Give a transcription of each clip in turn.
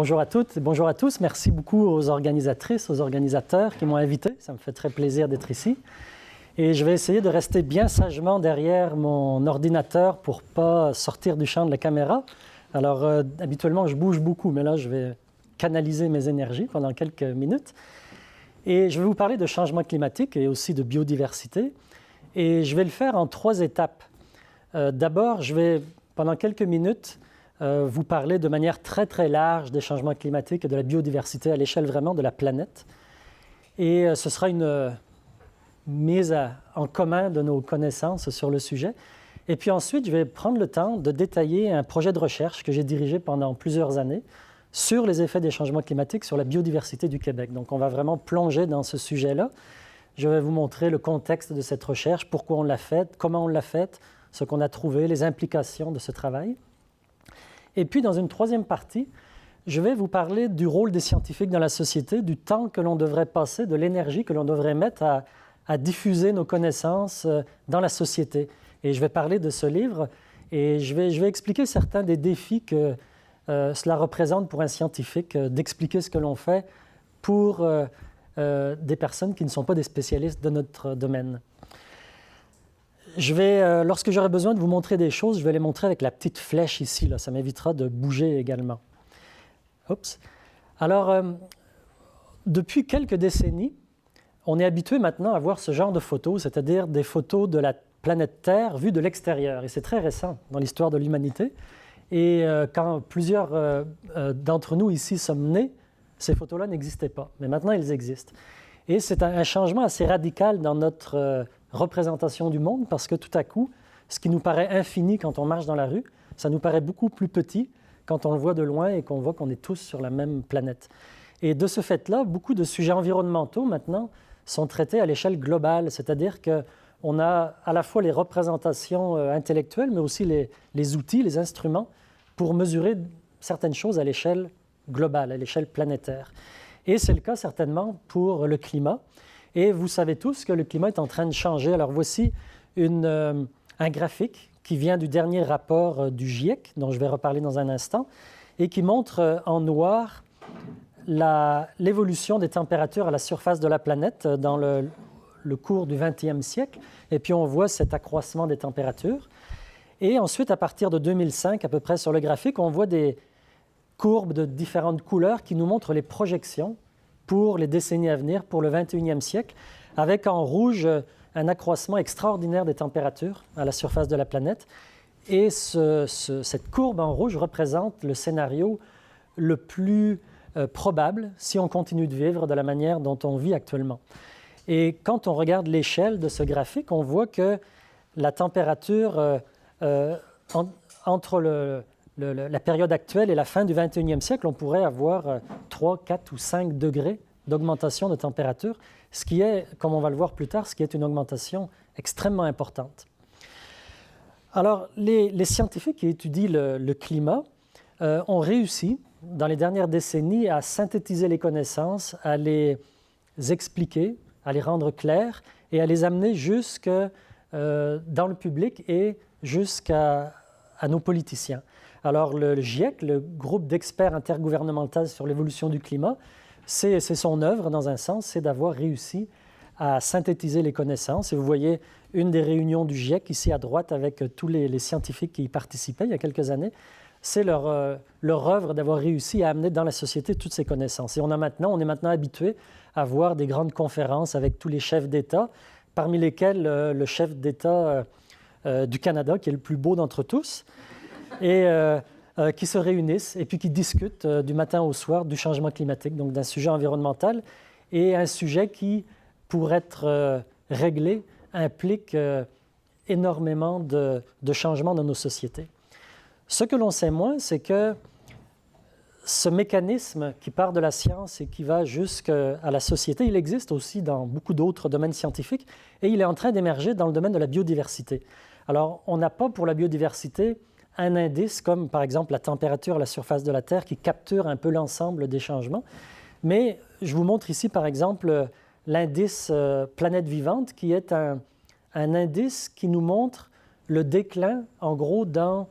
Bonjour à toutes et bonjour à tous. Merci beaucoup aux organisatrices, aux organisateurs qui m'ont invité. Ça me fait très plaisir d'être ici. Et je vais essayer de rester bien sagement derrière mon ordinateur pour ne pas sortir du champ de la caméra. Alors, habituellement, je bouge beaucoup, mais là, je vais canaliser mes énergies pendant quelques minutes. Et je vais vous parler de changement climatique et aussi de biodiversité. Et je vais le faire en 3 étapes. D'abord, je vais, pendant quelques minutes, vous parler de manière très, très large des changements climatiques et de la biodiversité à l'échelle vraiment de la planète. Et ce sera une mise en commun de nos connaissances sur le sujet. Et puis ensuite, je vais prendre le temps de détailler un projet de recherche que j'ai dirigé pendant plusieurs années sur les effets des changements climatiques sur la biodiversité du Québec. Donc, on va vraiment plonger dans ce sujet-là. Je vais vous montrer le contexte de cette recherche, pourquoi on l'a faite, comment on l'a faite, ce qu'on a trouvé, les implications de ce travail. Et puis, dans une 3e partie, je vais vous parler du rôle des scientifiques dans la société, du temps que l'on devrait passer, de l'énergie que l'on devrait mettre à diffuser nos connaissances dans la société. Et je vais parler de ce livre et je vais expliquer certains des défis que cela représente pour un scientifique d'expliquer ce que l'on fait pour des personnes qui ne sont pas des spécialistes de notre domaine. Lorsque j'aurai besoin de vous montrer des choses, je vais les montrer avec la petite flèche ici. Là. Ça m'évitera de bouger également. Oups. Alors, depuis quelques décennies, on est habitué maintenant à voir ce genre de photos, c'est-à-dire des photos de la planète Terre vues de l'extérieur. Et c'est très récent dans l'histoire de l'humanité. Et quand plusieurs d'entre nous ici sommes nés, ces photos-là n'existaient pas. Mais maintenant, elles existent. Et c'est un changement assez radical dans notre représentation du monde parce que tout à coup, ce qui nous paraît infini quand on marche dans la rue, ça nous paraît beaucoup plus petit quand on le voit de loin et qu'on voit qu'on est tous sur la même planète. Et de ce fait-là, beaucoup de sujets environnementaux maintenant sont traités à l'échelle globale, c'est-à-dire qu'on a à la fois les représentations intellectuelles, mais aussi les outils, les instruments pour mesurer certaines choses à l'échelle globale, à l'échelle planétaire. Et c'est le cas certainement pour le climat. Et vous savez tous que le climat est en train de changer. Alors voici un graphique qui vient du dernier rapport du GIEC, dont je vais reparler dans un instant, et qui montre en noir l'évolution des températures à la surface de la planète dans le cours du XXe siècle. Et puis on voit cet accroissement des températures. Et ensuite, à partir de 2005, à peu près sur le graphique, on voit des courbes de différentes couleurs qui nous montrent les projections pour les décennies à venir, pour le XXIe siècle, avec en rouge un accroissement extraordinaire des températures à la surface de la planète. Et cette courbe en rouge représente le scénario le plus probable si on continue de vivre de la manière dont on vit actuellement. Et quand on regarde l'échelle de ce graphique, on voit que la température entre la période actuelle et la fin du XXIe siècle, on pourrait avoir 3, 4 ou 5 degrés d'augmentation de température, ce qui est, comme on va le voir plus tard, ce qui est une augmentation extrêmement importante. Alors, les scientifiques qui étudient le climat ont réussi, dans les dernières décennies, à synthétiser les connaissances, à les expliquer, à les rendre claires et à les amener jusque dans le public et jusqu'à nos politiciens. Alors, le GIEC, le groupe d'experts intergouvernemental sur l'évolution du climat, c'est son œuvre, dans un sens, c'est d'avoir réussi à synthétiser les connaissances. Et vous voyez une des réunions du GIEC, ici à droite, avec tous les scientifiques qui y participaient il y a quelques années. C'est leur œuvre d'avoir réussi à amener dans la société toutes ces connaissances. Et on est maintenant habitué à voir des grandes conférences avec tous les chefs d'État, parmi lesquels le chef d'État du Canada, qui est le plus beau d'entre tous, et qui se réunissent et puis qui discutent du matin au soir du changement climatique, donc d'un sujet environnemental, et un sujet qui, pour être réglé, implique énormément de changements dans nos sociétés. Ce que l'on sait moins, c'est que ce mécanisme qui part de la science et qui va jusqu'à la société, il existe aussi dans beaucoup d'autres domaines scientifiques et il est en train d'émerger dans le domaine de la biodiversité. Alors, on n'a pas pour la biodiversité un indice comme, par exemple, la température à la surface de la Terre qui capture un peu l'ensemble des changements. Mais je vous montre ici, par exemple, l'indice Planète vivante qui est un indice qui nous montre le déclin, en gros, dans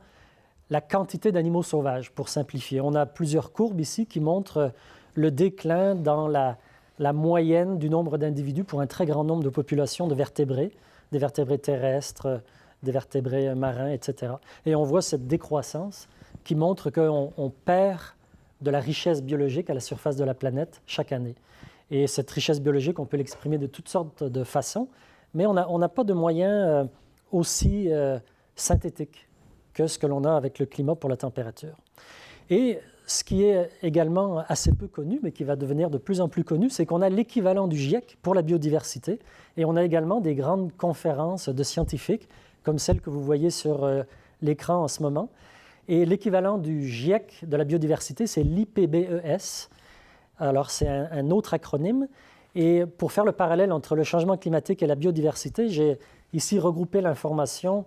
la quantité d'animaux sauvages, pour simplifier. On a plusieurs courbes ici qui montrent le déclin dans la moyenne du nombre d'individus pour un très grand nombre de populations de vertébrés, des vertébrés terrestres, des vertébrés marins, etc. Et on voit cette décroissance qui montre qu'on perd de la richesse biologique à la surface de la planète chaque année. Et cette richesse biologique, on peut l'exprimer de toutes sortes de façons, mais on n'a pas de moyens aussi synthétiques que ce que l'on a avec le climat pour la température. Et ce qui est également assez peu connu, mais qui va devenir de plus en plus connu, c'est qu'on a l'équivalent du GIEC pour la biodiversité, et on a également des grandes conférences de scientifiques, comme celle que vous voyez sur l'écran en ce moment. Et l'équivalent du GIEC de la biodiversité, c'est l'IPBES. Alors, c'est un autre acronyme. Et pour faire le parallèle entre le changement climatique et la biodiversité, j'ai ici regroupé l'information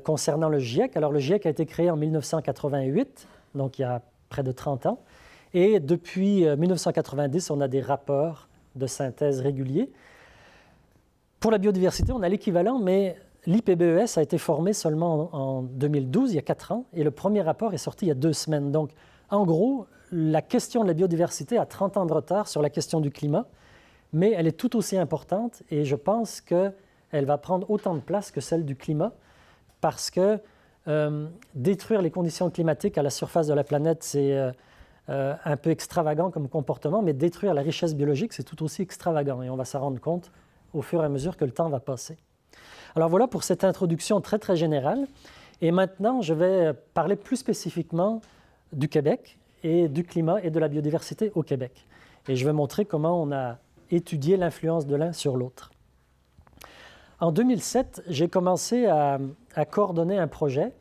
concernant le GIEC. Alors, le GIEC a été créé en 1988, donc il y a près de 30 ans. Et depuis 1990, on a des rapports de synthèse réguliers. Pour la biodiversité, on a l'équivalent, mais l'IPBES a été formé seulement en 2012, il y a 4 ans, et le premier rapport est sorti il y a 2 semaines. Donc, en gros, la question de la biodiversité a 30 ans de retard sur la question du climat, mais elle est tout aussi importante et je pense qu'elle va prendre autant de place que celle du climat parce que détruire les conditions climatiques à la surface de la planète, c'est un peu extravagant comme comportement, mais détruire la richesse biologique, c'est tout aussi extravagant et on va s'en rendre compte au fur et à mesure que le temps va passer. Alors voilà pour cette introduction très, très générale. Et maintenant, je vais parler plus spécifiquement du Québec et du climat et de la biodiversité au Québec. Et je vais montrer comment on a étudié l'influence de l'un sur l'autre. En 2007, j'ai commencé à coordonner un projet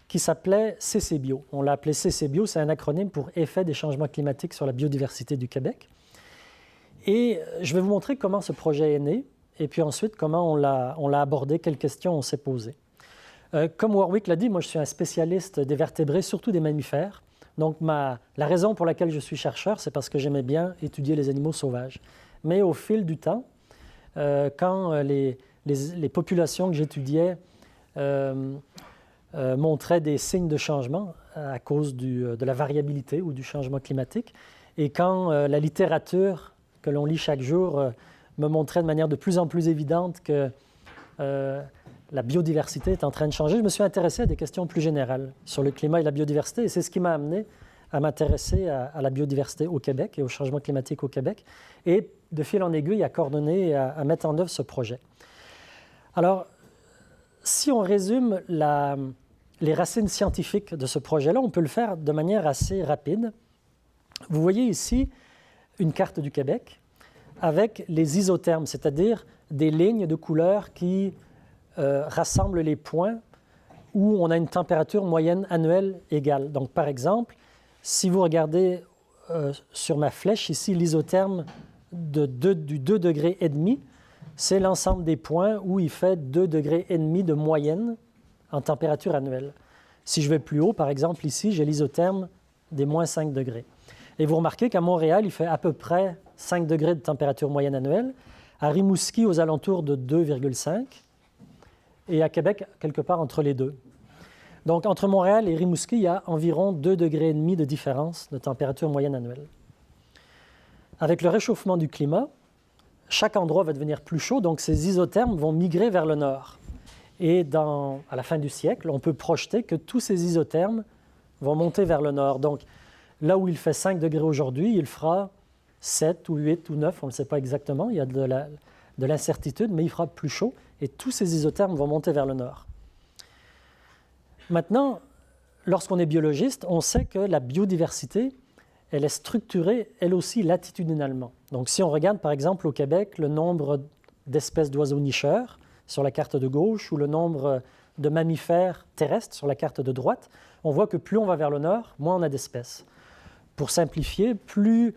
qui s'appelait CCBio. On l'a appelé CCBio, c'est un acronyme pour Effet des changements climatiques sur la biodiversité du Québec. Et je vais vous montrer comment ce projet est né et puis ensuite comment on l'a abordé, quelles questions on s'est posées. Comme Warwick l'a dit, moi je suis un spécialiste des vertébrés, surtout des mammifères. Donc la raison pour laquelle je suis chercheur, c'est parce que j'aimais bien étudier les animaux sauvages. Mais au fil du temps, quand les populations que j'étudiais montraient des signes de changement à cause de la variabilité ou du changement climatique, et quand la littérature que l'on lit chaque jour me montrait de manière de plus en plus évidente que la biodiversité est en train de changer, je me suis intéressé à des questions plus générales sur le climat et la biodiversité, et c'est ce qui m'a amené à m'intéresser à la biodiversité au Québec et au changement climatique au Québec, et de fil en aiguille à coordonner et à mettre en œuvre ce projet. Alors, si on résume les racines scientifiques de ce projet-là, on peut le faire de manière assez rapide. Vous voyez ici une carte du Québec avec les isothermes, c'est-à-dire des lignes de couleur qui rassemblent les points où on a une température moyenne annuelle égale. Donc, par exemple, si vous regardez sur ma flèche ici, l'isotherme du 2,5 degrés, c'est l'ensemble des points où il fait 2,5 degrés de moyenne en température annuelle. Si je vais plus haut, par exemple, ici, j'ai l'isotherme des moins 5 degrés. Et vous remarquez qu'à Montréal, il fait à peu près 5 degrés de température moyenne annuelle, à Rimouski, aux alentours de 2,5, et à Québec, quelque part entre les deux. Donc, entre Montréal et Rimouski, il y a environ 2,5 degrés de différence de température moyenne annuelle. Avec le réchauffement du climat, chaque endroit va devenir plus chaud, donc ces isothermes vont migrer vers le nord. Et à la fin du siècle, on peut projeter que tous ces isothermes vont monter vers le nord. Donc, là où il fait 5 degrés aujourd'hui, il fera 7 ou 8 ou 9, on ne le sait pas exactement, il y a de l'incertitude, mais il fera plus chaud, et tous ces isothermes vont monter vers le nord. Maintenant, lorsqu'on est biologiste, on sait que la biodiversité, elle est structurée, elle aussi, latitudinalement. Donc, si on regarde, par exemple, au Québec, le nombre d'espèces d'oiseaux nicheurs sur la carte de gauche ou le nombre de mammifères terrestres sur la carte de droite, on voit que plus on va vers le nord, moins on a d'espèces. Pour simplifier, plus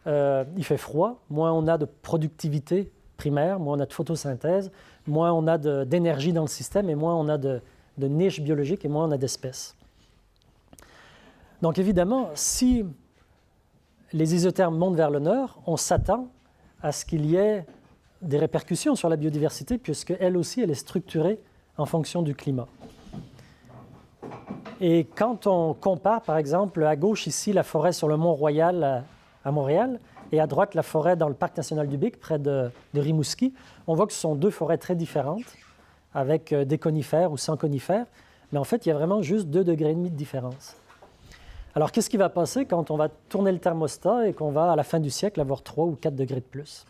il fait froid, moins on a de productivité primaire, moins on a de photosynthèse, moins on a d'énergie dans le système et moins on a de niches biologiques et moins on a d'espèces. Donc évidemment, si les isothermes montent vers le nord, on s'attend à ce qu'il y ait des répercussions sur la biodiversité puisqu'elle aussi, elle est structurée en fonction du climat. Et quand on compare, par exemple, à gauche ici, la forêt sur le Mont-Royal à Montréal, et à droite, la forêt dans le parc national du Bic, près de Rimouski, on voit que ce sont deux forêts très différentes, avec des conifères ou sans conifères. Mais en fait, il y a vraiment juste 2,5 degrés de différence. Alors, qu'est-ce qui va passer quand on va tourner le thermostat et qu'on va, à la fin du siècle, avoir 3 ou 4 degrés de plus?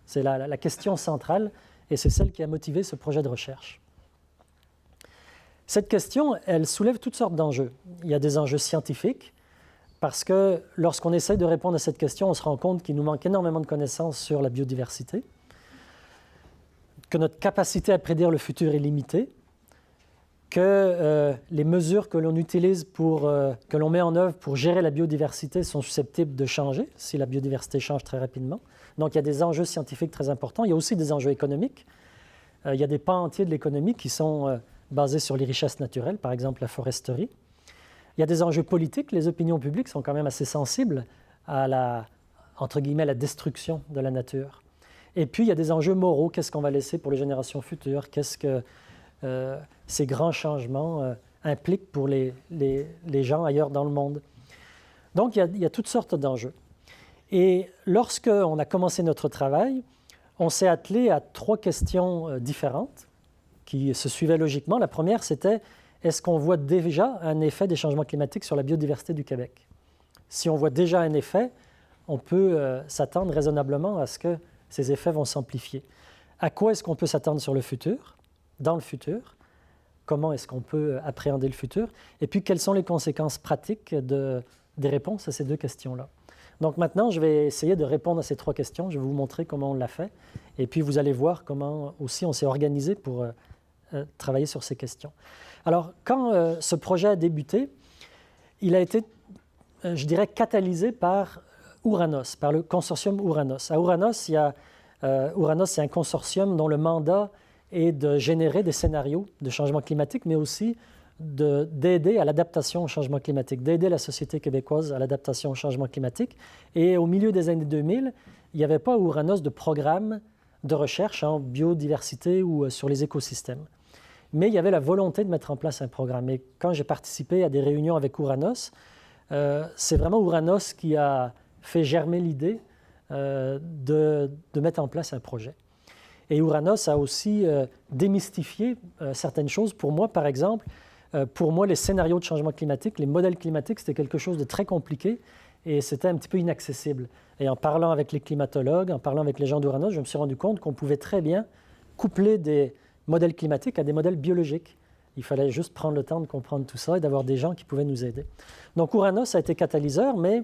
C'est la question centrale, et c'est celle qui a motivé ce projet de recherche. Cette question, elle soulève toutes sortes d'enjeux. Il y a des enjeux scientifiques, parce que lorsqu'on essaye de répondre à cette question, on se rend compte qu'il nous manque énormément de connaissances sur la biodiversité, que notre capacité à prédire le futur est limitée, que les mesures que l'on utilise que l'on met en œuvre pour gérer la biodiversité sont susceptibles de changer si la biodiversité change très rapidement. Donc, il y a des enjeux scientifiques très importants. Il y a aussi des enjeux économiques. Il y a des pans entiers de l'économie qui sont basés sur les richesses naturelles, par exemple la foresterie. Il y a des enjeux politiques. Les opinions publiques sont quand même assez sensibles à entre guillemets, la destruction de la nature. Et puis, il y a des enjeux moraux. Qu'est-ce qu'on va laisser pour les générations futures? Qu'est-ce que ces grands changements impliquent pour les gens ailleurs dans le monde? Donc, il y a toutes sortes d'enjeux. Et lorsqu'on a commencé notre travail, on s'est attelé à 3 questions différentes qui se suivaient logiquement. La première, c'était: est-ce qu'on voit déjà un effet des changements climatiques sur la biodiversité du Québec? Si on voit déjà un effet, on peut s'attendre raisonnablement à ce que ces effets vont s'amplifier. À quoi est-ce qu'on peut s'attendre sur le futur, dans le futur? Comment est-ce qu'on peut appréhender le futur? Et puis, quelles sont les conséquences pratiques des réponses à ces 2 questions-là? Donc maintenant, je vais essayer de répondre à ces 3 questions. Je vais vous montrer comment on l'a fait. Et puis, vous allez voir comment aussi on s'est organisé pour travailler sur ces questions. Alors, quand ce projet a débuté, il a été, je dirais, catalysé par Ouranos, par le consortium Ouranos. À Ouranos, Ouranos, c'est un consortium dont le mandat est de générer des scénarios de changement climatique, mais aussi d'aider à l'adaptation au changement climatique, d'aider la société québécoise à l'adaptation au changement climatique. Et au milieu des années 2000, il n'y avait pas à Ouranos de programme de recherche en biodiversité ou sur les écosystèmes. Mais il y avait la volonté de mettre en place un programme. Et quand j'ai participé à des réunions avec Ouranos, c'est vraiment Ouranos qui a fait germer l'idée de mettre en place un projet. Et Ouranos a aussi démystifié certaines choses. Pour moi, par exemple, les scénarios de changement climatique, les modèles climatiques, c'était quelque chose de très compliqué et c'était un petit peu inaccessible. Et en parlant avec les climatologues, en parlant avec les gens d'Ouranos, je me suis rendu compte qu'on pouvait très bien coupler des modèles climatiques à des modèles biologiques. Il fallait juste prendre le temps de comprendre tout ça et d'avoir des gens qui pouvaient nous aider. Donc Ouranos a été catalyseur, mais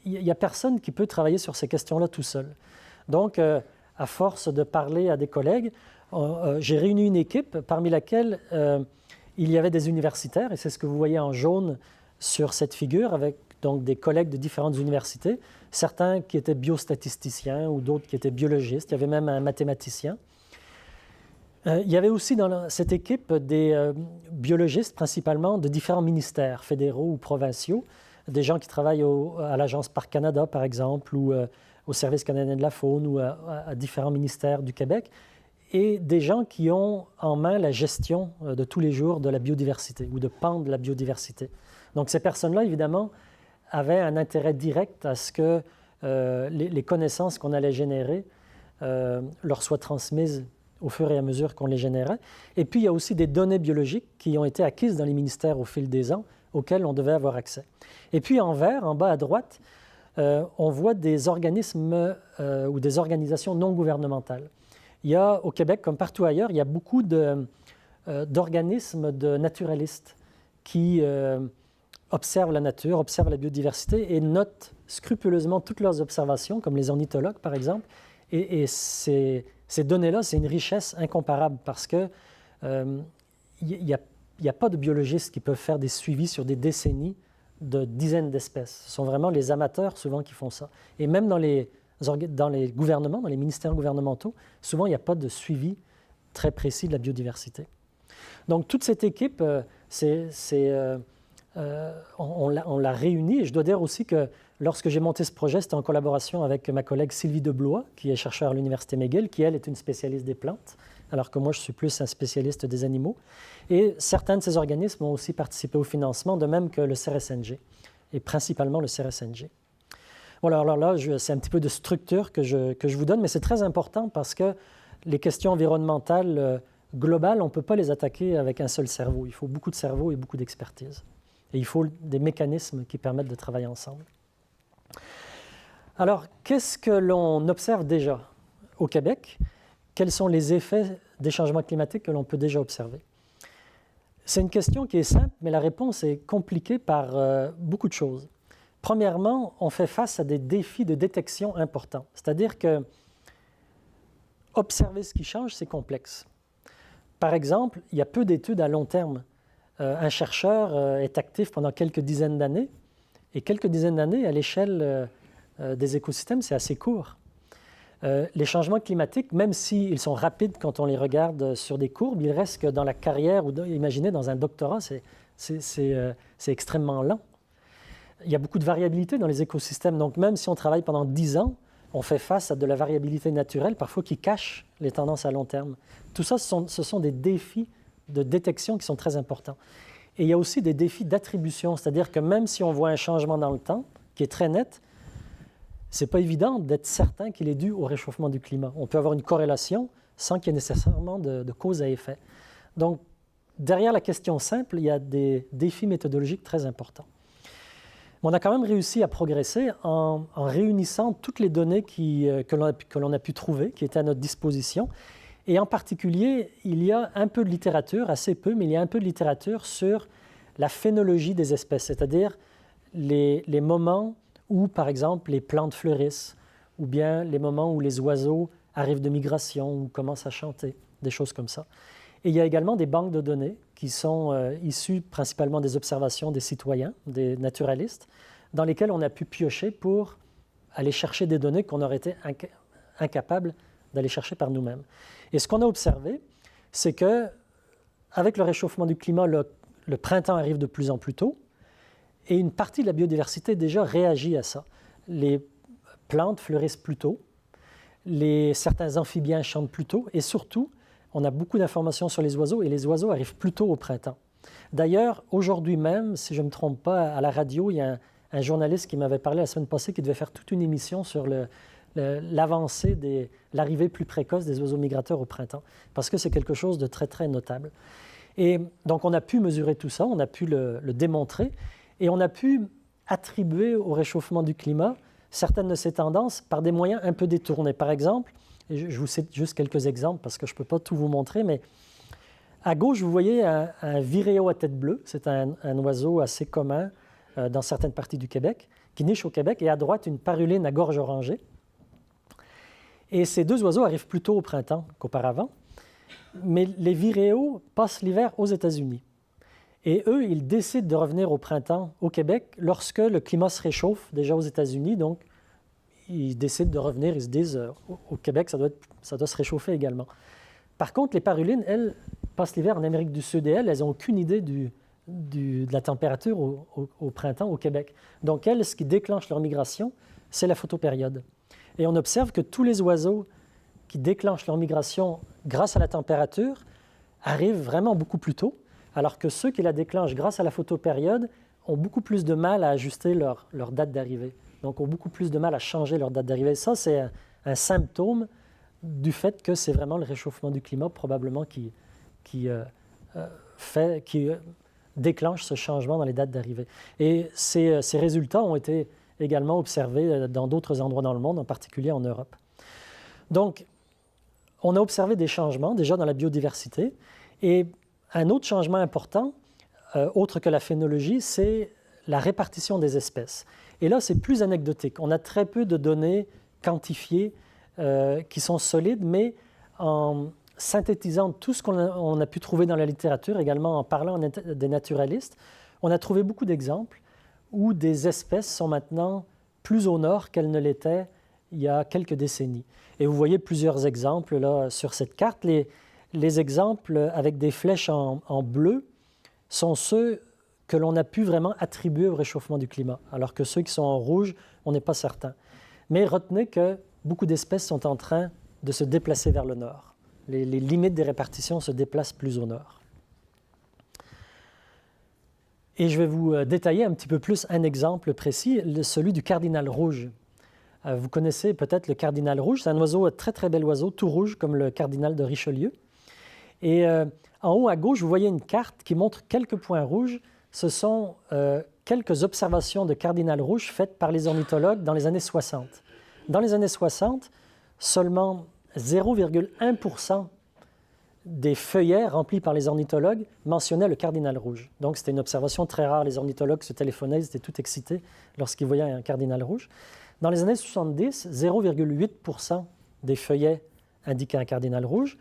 il n'y a personne qui peut travailler sur ces questions-là tout seul. Donc, à force de parler à des collègues, j'ai réuni une équipe parmi laquelle il y avait des universitaires, et c'est ce que vous voyez en jaune sur cette figure, avec donc des collègues de différentes universités, certains qui étaient biostatisticiens ou d'autres qui étaient biologistes. Il y avait même un mathématicien. Il y avait aussi dans cette équipe des biologistes, principalement de différents ministères fédéraux ou provinciaux, des gens qui travaillent à l'Agence Parc Canada, par exemple, ou au Service canadien de la faune, ou à différents ministères du Québec, et des gens qui ont en main la gestion de tous les jours de la biodiversité ou de pans de la biodiversité. Donc ces personnes-là, évidemment, avaient un intérêt direct à ce que les connaissances qu'on allait générer leur soient transmises au fur et à mesure qu'on les générait. Et puis, il y a aussi des données biologiques qui ont été acquises dans les ministères au fil des ans, auxquelles on devait avoir accès. Et puis, en vert, en bas à droite, on voit des organismes ou des organisations non gouvernementales. Il y a, au Québec, comme partout ailleurs, il y a beaucoup d'organismes de naturalistes qui observent la nature, observent la biodiversité et notent scrupuleusement toutes leurs observations, comme les ornithologues, par exemple. Et ces données-là, c'est une richesse incomparable parce qu'il n'y a pas de biologistes qui peuvent faire des suivis sur des décennies de dizaines d'espèces. Ce sont vraiment les amateurs, souvent, qui font ça. Et même dans les gouvernements, dans les ministères gouvernementaux, souvent, il n'y a pas de suivi très précis de la biodiversité. Donc, toute cette équipe, on l'a réunie. Et je dois dire aussi que lorsque j'ai monté ce projet, c'était en collaboration avec ma collègue Sylvie Deblois, qui est chercheure à l'Université McGill, qui, elle, est une spécialiste des plantes, alors que moi, je suis plus un spécialiste des animaux. Et certains de ces organismes ont aussi participé au financement, de même que le CRSNG, et principalement le CRSNG. Voilà, alors là, c'est un petit peu de structure que je vous donne, mais c'est très important parce que les questions environnementales globales, on ne peut pas les attaquer avec un seul cerveau. Il faut beaucoup de cerveau et beaucoup d'expertise. Et il faut des mécanismes qui permettent de travailler ensemble. Alors, qu'est-ce que l'on observe déjà au Québec? Quels sont les effets des changements climatiques que l'on peut déjà observer? C'est une question qui est simple, mais la réponse est compliquée par beaucoup de choses. Premièrement, on fait face à des défis de détection importants. C'est-à-dire que observer ce qui change, c'est complexe. Par exemple, il y a peu d'études à long terme. Un chercheur est actif pendant quelques dizaines d'années, et quelques dizaines d'années, à l'échelle des écosystèmes, c'est assez court. Les changements climatiques, même s'ils sont rapides quand on les regarde sur des courbes, il reste que dans la carrière, ou imaginez dans un doctorat, c'est extrêmement lent. Il y a beaucoup de variabilité dans les écosystèmes, donc même si on travaille pendant 10 ans, on fait face à de la variabilité naturelle, parfois qui cache les tendances à long terme. Tout ça, ce sont des défis de détection qui sont très importants. Et il y a aussi des défis d'attribution, c'est-à-dire que même si on voit un changement dans le temps, qui est très net, ce n'est pas évident d'être certain qu'il est dû au réchauffement du climat. On peut avoir une corrélation sans qu'il y ait nécessairement de cause à effet. Donc, derrière la question simple, il y a des défis méthodologiques très importants. On a quand même réussi à progresser en réunissant toutes les données que l'on a pu trouver, qui étaient à notre disposition. Et en particulier, il y a un peu de littérature, assez peu, mais il y a un peu de littérature sur la phénologie des espèces, c'est-à-dire les moments où, par exemple, les plantes fleurissent, ou bien les moments où les oiseaux arrivent de migration ou commencent à chanter, des choses comme ça. Et il y a également des banques de données qui sont issues principalement des observations des citoyens, des naturalistes, dans lesquelles on a pu piocher pour aller chercher des données qu'on aurait été incapables d'aller chercher par nous-mêmes. Et ce qu'on a observé, c'est que avec le réchauffement du climat, le printemps arrive de plus en plus tôt, et une partie de la biodiversité déjà réagit à ça. Les plantes fleurissent plus tôt, certains amphibiens chantent plus tôt, et surtout, on a beaucoup d'informations sur les oiseaux, et les oiseaux arrivent plus tôt au printemps. D'ailleurs, aujourd'hui même, si je ne me trompe pas, à la radio, il y a un journaliste qui m'avait parlé la semaine passée qui devait faire toute une émission sur l'avancée, l'arrivée plus précoce des oiseaux migrateurs au printemps, parce que c'est quelque chose de très, très notable. Et donc, on a pu mesurer tout ça, on a pu le démontrer, et on a pu attribuer au réchauffement du climat certaines de ces tendances par des moyens un peu détournés. Par exemple, et je vous cite juste quelques exemples parce que je ne peux pas tout vous montrer, mais à gauche, vous voyez un viréo à tête bleue. C'est un oiseau assez commun dans certaines parties du Québec, qui niche au Québec, et à droite, une paruline à gorge orangée. Et ces deux oiseaux arrivent plus tôt au printemps qu'auparavant, mais les viréos passent l'hiver aux États-Unis. Et eux, ils décident de revenir au printemps au Québec lorsque le climat se réchauffe déjà aux États-Unis. Donc, ils décident de revenir, ils se disent au Québec, ça doit se réchauffer également. Par contre, les parulines, elles, passent l'hiver en Amérique du Sud et elles n'ont aucune idée de la température au printemps au Québec. Donc, elles, ce qui déclenche leur migration, c'est la photopériode. Et on observe que tous les oiseaux qui déclenchent leur migration grâce à la température arrivent vraiment beaucoup plus tôt, alors que ceux qui la déclenchent grâce à la photopériode ont beaucoup plus de mal à ajuster leur date d'arrivée. Donc, ont beaucoup plus de mal à changer leur date d'arrivée. Ça, c'est un symptôme du fait que c'est vraiment le réchauffement du climat, probablement, qui déclenche ce changement dans les dates d'arrivée. Et ces résultats ont été également observés dans d'autres endroits dans le monde, en particulier en Europe. Donc, on a observé des changements déjà dans la biodiversité. Et un autre changement important, autre que la phénologie, c'est la répartition des espèces. Et là, c'est plus anecdotique. On a très peu de données quantifiées qui sont solides, mais en synthétisant tout ce qu'on a pu trouver dans la littérature, également en parlant des naturalistes, on a trouvé beaucoup d'exemples où des espèces sont maintenant plus au nord qu'elles ne l'étaient il y a quelques décennies. Et vous voyez plusieurs exemples là sur cette carte. Les exemples avec des flèches en bleu sont ceux que l'on a pu vraiment attribuer au réchauffement du climat, alors que ceux qui sont en rouge, on n'est pas certain. Mais retenez que beaucoup d'espèces sont en train de se déplacer vers le nord. Les limites des répartitions se déplacent plus au nord. Et je vais vous détailler un petit peu plus un exemple précis, celui du cardinal rouge. Vous connaissez peut-être le cardinal rouge. C'est un oiseau, très très bel oiseau, tout rouge comme le cardinal de Richelieu. Et en haut à gauche, vous voyez une carte qui montre quelques points rouges. Ce sont quelques observations de cardinal rouge faites par les ornithologues dans les années 60. Dans les années 60, seulement 0,1% des feuillets remplis par les ornithologues mentionnaient le cardinal rouge. Donc, c'était une observation très rare. Les ornithologues se téléphonaient, ils étaient tout excités lorsqu'ils voyaient un cardinal rouge. Dans les années 70, 0,8% des feuillets indiquaient un cardinal rouge.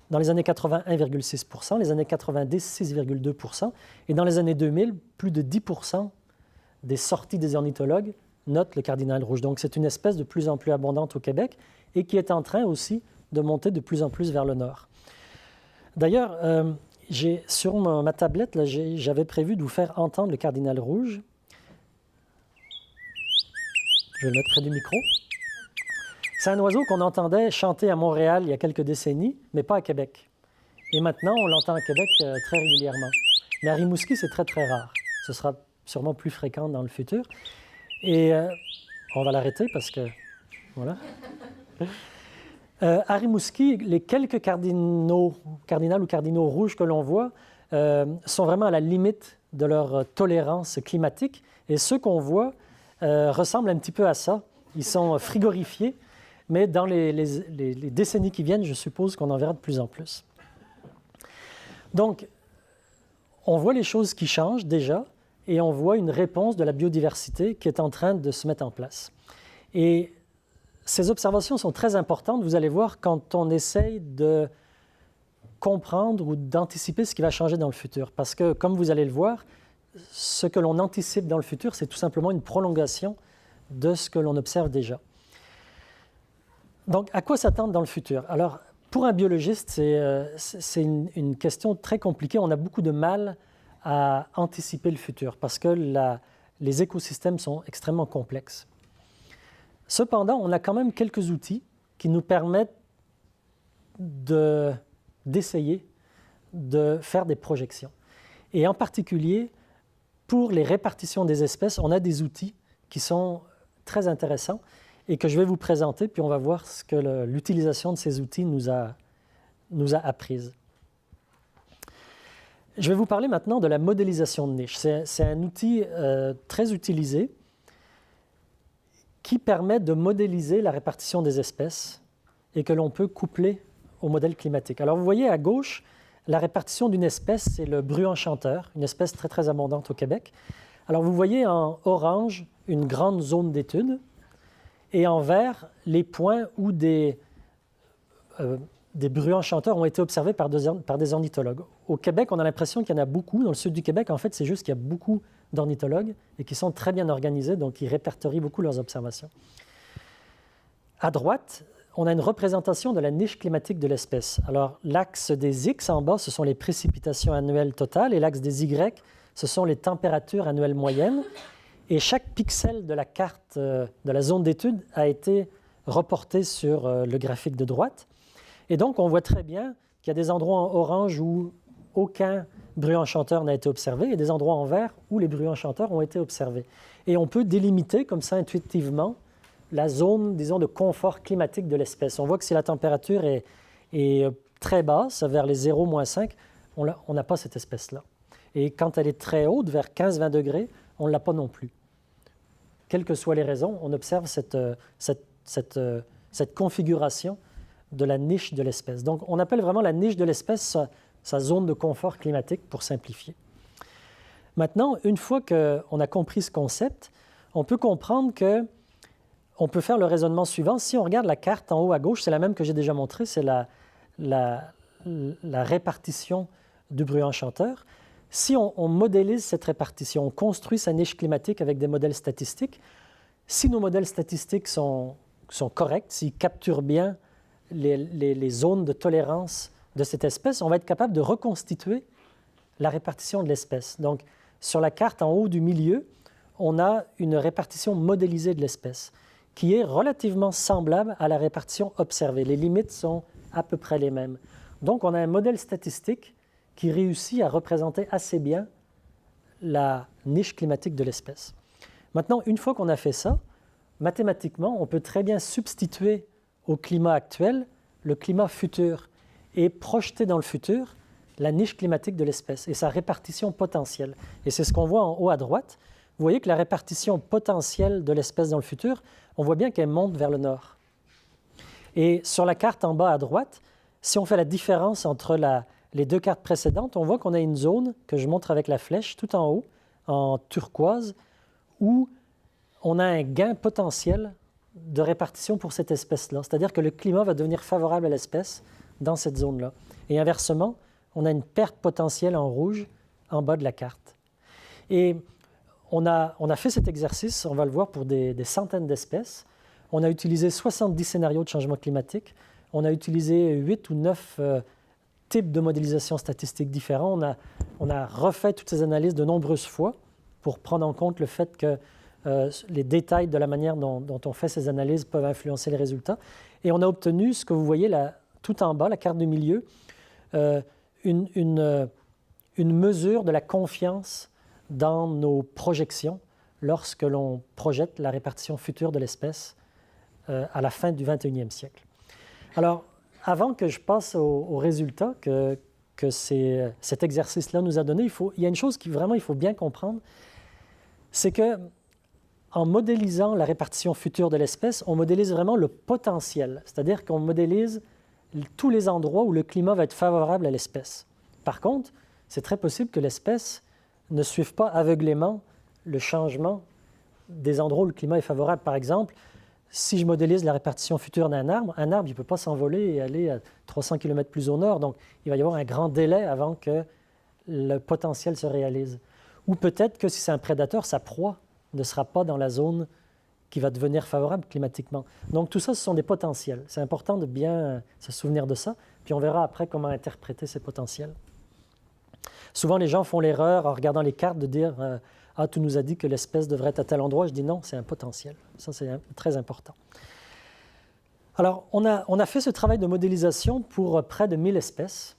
Dans les années 80, 1,6%. Les années 90, 6,2%. Et dans les années 2000, plus de 10% des sorties des ornithologues notent le cardinal rouge. Donc, c'est une espèce de plus en plus abondante au Québec et qui est en train aussi de monter de plus en plus vers le nord. D'ailleurs, sur ma tablette, j'avais prévu de vous faire entendre le cardinal rouge. Je vais le mettre près du micro. C'est un oiseau qu'on entendait chanter à Montréal il y a quelques décennies, mais pas à Québec. Et maintenant, on l'entend à Québec très régulièrement. Mais à Rimouski, c'est très, très rare. Ce sera sûrement plus fréquent dans le futur. Et on va l'arrêter parce que... Voilà. À Rimouski, les quelques cardinals ou cardinaux rouges que l'on voit sont vraiment à la limite de leur tolérance climatique. Et ceux qu'on voit ressemblent un petit peu à ça. Ils sont frigorifiés, mais dans les décennies qui viennent, je suppose qu'on en verra de plus en plus. Donc, on voit les choses qui changent déjà et on voit une réponse de la biodiversité qui est en train de se mettre en place. Et ces observations sont très importantes, vous allez voir, quand on essaye de comprendre ou d'anticiper ce qui va changer dans le futur. Parce que, comme vous allez le voir, ce que l'on anticipe dans le futur, c'est tout simplement une prolongation de ce que l'on observe déjà. Donc, à quoi s'attendre dans le futur? Alors, pour un biologiste, c'est une question très compliquée. On a beaucoup de mal à anticiper le futur parce que les écosystèmes sont extrêmement complexes. Cependant, on a quand même quelques outils qui nous permettent d'essayer de faire des projections. Et en particulier, pour les répartitions des espèces, on a des outils qui sont très intéressants et que je vais vous présenter, puis on va voir ce que l'utilisation de ces outils nous a apprises. Je vais vous parler maintenant de la modélisation de niche. C'est un outil très utilisé qui permet de modéliser la répartition des espèces et que l'on peut coupler au modèle climatique. Alors, vous voyez à gauche, la répartition d'une espèce, c'est le bruant chanteur, une espèce très, très abondante au Québec. Alors, vous voyez en orange une grande zone d'étude et en vert, les points où des bruants chanteurs ont été observés par des ornithologues. Au Québec, on a l'impression qu'il y en a beaucoup. Dans le sud du Québec, en fait, c'est juste qu'il y a beaucoup d'ornithologues et qui sont très bien organisés, donc ils répertorient beaucoup leurs observations. À droite, on a une représentation de la niche climatique de l'espèce. Alors, l'axe des X en bas, ce sont les précipitations annuelles totales, et l'axe des Y, ce sont les températures annuelles moyennes. Et chaque pixel de la carte de la zone d'étude a été reporté sur le graphique de droite. Et donc, on voit très bien qu'il y a des endroits en orange où aucun bruant chanteur n'a été observé et des endroits en vert où les bruants chanteurs ont été observés. Et on peut délimiter comme ça intuitivement la zone, disons, de confort climatique de l'espèce. On voit que si la température est très basse, vers les 0-5, on n'a pas cette espèce-là. Et quand elle est très haute, vers 15-20 degrés, on ne l'a pas non plus. Quelles que soient les raisons, on observe cette configuration de la niche de l'espèce. Donc, on appelle vraiment la niche de l'espèce sa zone de confort climatique, pour simplifier. Maintenant, une fois qu'on a compris ce concept, on peut comprendre qu'on peut faire le raisonnement suivant. Si on regarde la carte en haut à gauche, c'est la même que j'ai déjà montrée, c'est la répartition du bruant chanteur. Si on modélise cette répartition, on construit sa niche climatique avec des modèles statistiques, si nos modèles statistiques sont corrects, s'ils capturent bien les zones de tolérance de cette espèce, on va être capable de reconstituer la répartition de l'espèce. Donc, sur la carte en haut du milieu, on a une répartition modélisée de l'espèce qui est relativement semblable à la répartition observée. Les limites sont à peu près les mêmes. Donc, on a un modèle statistique qui réussit à représenter assez bien la niche climatique de l'espèce. Maintenant, une fois qu'on a fait ça, mathématiquement, on peut très bien substituer au climat actuel le climat futur et projeter dans le futur la niche climatique de l'espèce et sa répartition potentielle. Et c'est ce qu'on voit en haut à droite. Vous voyez que la répartition potentielle de l'espèce dans le futur, on voit bien qu'elle monte vers le nord. Et sur la carte en bas à droite, si on fait la différence entre les deux cartes précédentes, on voit qu'on a une zone que je montre avec la flèche tout en haut, en turquoise, où on a un gain potentiel de répartition pour cette espèce-là. C'est-à-dire que le climat va devenir favorable à l'espèce dans cette zone-là. Et inversement, on a une perte potentielle en rouge en bas de la carte. Et on a fait cet exercice, on va le voir, pour des centaines d'espèces. On a utilisé 70 scénarios de changement climatique. On a utilisé 8 ou 9 types de modélisation statistique différents. On a refait toutes ces analyses de nombreuses fois pour prendre en compte le fait que les détails de la manière dont on fait ces analyses peuvent influencer les résultats. Et on a obtenu ce que vous voyez là, tout en bas, la carte du milieu, une mesure de la confiance dans nos projections lorsque l'on projette la répartition future de l'espèce à la fin du 21e siècle. Alors, avant que je passe aux résultats que cet exercice-là nous a donné, il y a une chose qu'il faut bien comprendre, c'est que en modélisant la répartition future de l'espèce, on modélise vraiment le potentiel, c'est-à-dire qu'on modélise tous les endroits où le climat va être favorable à l'espèce. Par contre, c'est très possible que l'espèce ne suive pas aveuglément le changement des endroits où le climat est favorable. Par exemple, si je modélise la répartition future d'un arbre, un arbre il ne peut pas s'envoler et aller à 300 km plus au nord, donc il va y avoir un grand délai avant que le potentiel se réalise. Ou peut-être que si c'est un prédateur, sa proie ne sera pas dans la zone qui va devenir favorable climatiquement. Donc tout ça, ce sont des potentiels. C'est important de bien se souvenir de ça, puis on verra après comment interpréter ces potentiels. Souvent, les gens font l'erreur, en regardant les cartes, de dire « Ah, tu nous as dit que l'espèce devrait être à tel endroit. » Je dis non, c'est un potentiel. Ça, c'est très important. Alors, on a fait ce travail de modélisation pour près de 1000 espèces.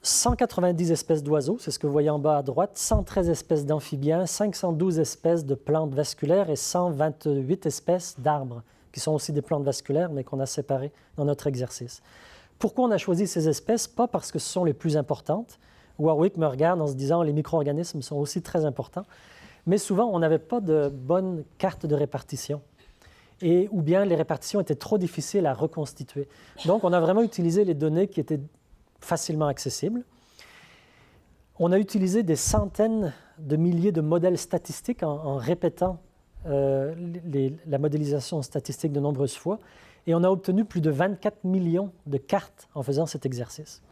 190 espèces d'oiseaux, c'est ce que vous voyez en bas à droite, 113 espèces d'amphibiens, 512 espèces de plantes vasculaires et 128 espèces d'arbres, qui sont aussi des plantes vasculaires, mais qu'on a séparées dans notre exercice. Pourquoi on a choisi ces espèces? Pas parce que ce sont les plus importantes. Warwick me regarde en se disant les micro-organismes sont aussi très importants, mais souvent on n'avait pas de bonne carte de répartition, ou bien les répartitions étaient trop difficiles à reconstituer. Donc on a vraiment utilisé les données qui étaient facilement accessibles. On a utilisé des centaines de milliers de modèles statistiques en répétant la modélisation statistique de nombreuses fois, et on a obtenu plus de 24 millions de cartes en faisant cet exercice.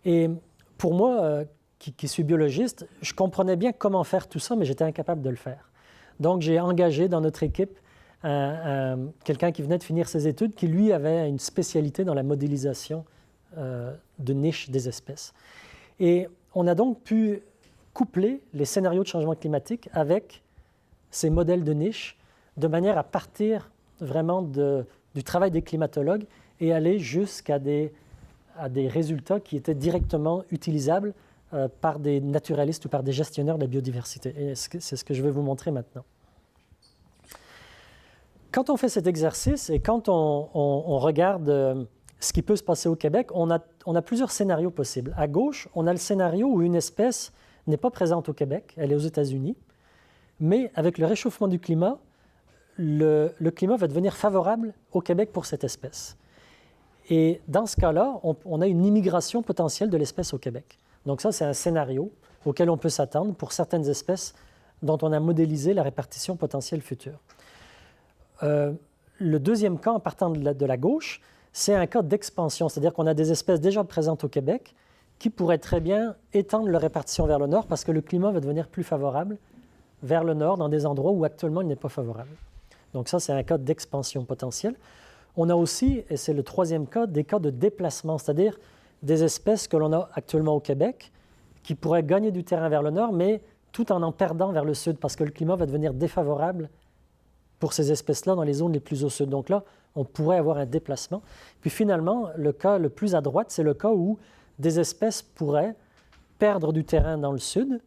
Et pour moi, qui suis biologiste, je comprenais bien comment faire tout ça, mais j'étais incapable de le faire. Donc j'ai engagé dans notre équipe quelqu'un qui venait de finir ses études, qui lui avait une spécialité dans la modélisation de niche des espèces. Et on a donc pu coupler les scénarios de changement climatique avec ces modèles de niche de manière à partir vraiment du travail des climatologues et aller jusqu'à des résultats qui étaient directement utilisables par des naturalistes ou par des gestionnaires de la biodiversité. Et c'est ce que je vais vous montrer maintenant. Quand on fait cet exercice et quand on regarde ce qui peut se passer au Québec, on a plusieurs scénarios possibles. À gauche, on a le scénario où une espèce n'est pas présente au Québec, elle est aux États-Unis, mais avec le réchauffement du climat, le climat va devenir favorable au Québec pour cette espèce. Et dans ce cas-là, on a une immigration potentielle de l'espèce au Québec. Donc ça, c'est un scénario auquel on peut s'attendre pour certaines espèces dont on a modélisé la répartition potentielle future. Le deuxième cas, en partant de la gauche, c'est un cas d'expansion, c'est-à-dire qu'on a des espèces déjà présentes au Québec qui pourraient très bien étendre leur répartition vers le nord parce que le climat va devenir plus favorable vers le nord dans des endroits où actuellement il n'est pas favorable. Donc ça, c'est un cas d'expansion potentielle. On a aussi, et c'est le troisième cas, des cas de déplacement, c'est-à-dire des espèces que l'on a actuellement au Québec qui pourraient gagner du terrain vers le nord, mais tout en perdant vers le sud parce que le climat va devenir défavorable pour ces espèces-là dans les zones les plus au sud. Donc là, on pourrait avoir un déplacement. Puis finalement, le cas le plus à droite, c'est le cas où des espèces pourraient perdre du terrain dans le sud.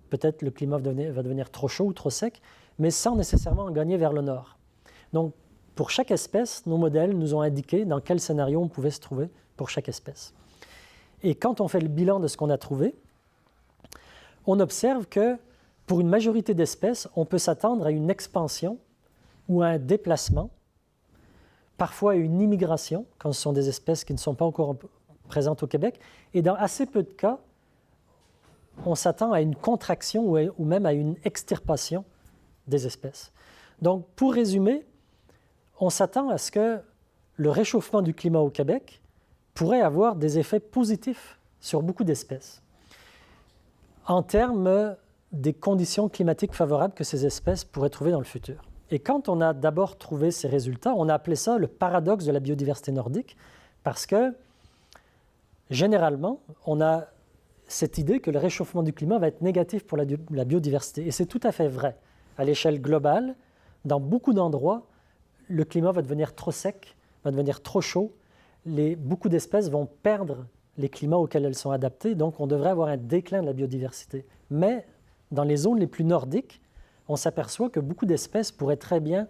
Peut-être le climat va devenir trop chaud ou trop sec, mais sans nécessairement en gagner vers le nord. Donc, pour chaque espèce, nos modèles nous ont indiqué dans quel scénario on pouvait se trouver pour chaque espèce. Et quand on fait le bilan de ce qu'on a trouvé, on observe que pour une majorité d'espèces, on peut s'attendre à une expansion ou à un déplacement, parfois à une immigration, quand ce sont des espèces qui ne sont pas encore présentes au Québec. Et dans assez peu de cas, on s'attend à une contraction ou même à une extirpation des espèces. Donc, pour résumer, on s'attend à ce que le réchauffement du climat au Québec pourrait avoir des effets positifs sur beaucoup d'espèces en termes des conditions climatiques favorables que ces espèces pourraient trouver dans le futur. Et quand on a d'abord trouvé ces résultats, on a appelé ça le paradoxe de la biodiversité nordique parce que, généralement, on a cette idée que le réchauffement du climat va être négatif pour la biodiversité. Et c'est tout à fait vrai. À l'échelle globale, dans beaucoup d'endroits, le climat va devenir trop sec, va devenir trop chaud. Beaucoup d'espèces vont perdre les climats auxquels elles sont adaptées, donc on devrait avoir un déclin de la biodiversité. Mais dans les zones les plus nordiques, on s'aperçoit que beaucoup d'espèces pourraient très bien,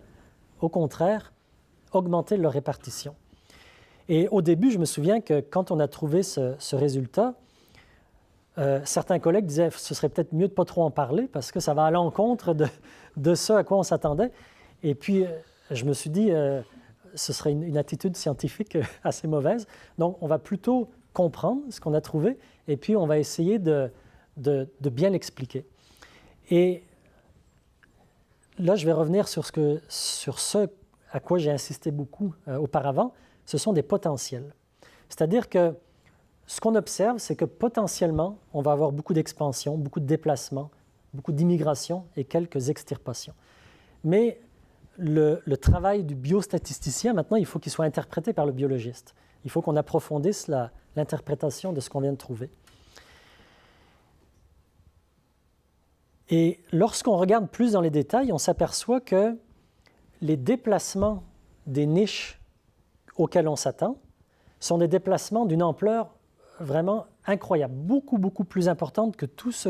au contraire, augmenter leur répartition. Et au début, je me souviens que quand on a trouvé ce résultat, certains collègues disaient que ce serait peut-être mieux de ne pas trop en parler parce que ça va à l'encontre de ce à quoi on s'attendait. Et puis, je me suis dit, ce serait une attitude scientifique assez mauvaise. Donc, on va plutôt comprendre ce qu'on a trouvé et puis on va essayer de bien l'expliquer. Et là, je vais revenir sur ce à quoi j'ai insisté beaucoup auparavant. Ce sont des potentiels. C'est-à-dire que ce qu'on observe, c'est que potentiellement, on va avoir beaucoup d'expansion, beaucoup de déplacements, beaucoup d'immigration et quelques extirpations. Mais le travail du biostatisticien, maintenant, il faut qu'il soit interprété par le biologiste. Il faut qu'on approfondisse l'interprétation de ce qu'on vient de trouver. Et lorsqu'on regarde plus dans les détails, on s'aperçoit que les déplacements des niches auxquels on s'attend sont des déplacements d'une ampleur vraiment incroyable, beaucoup, beaucoup plus importante que tout ce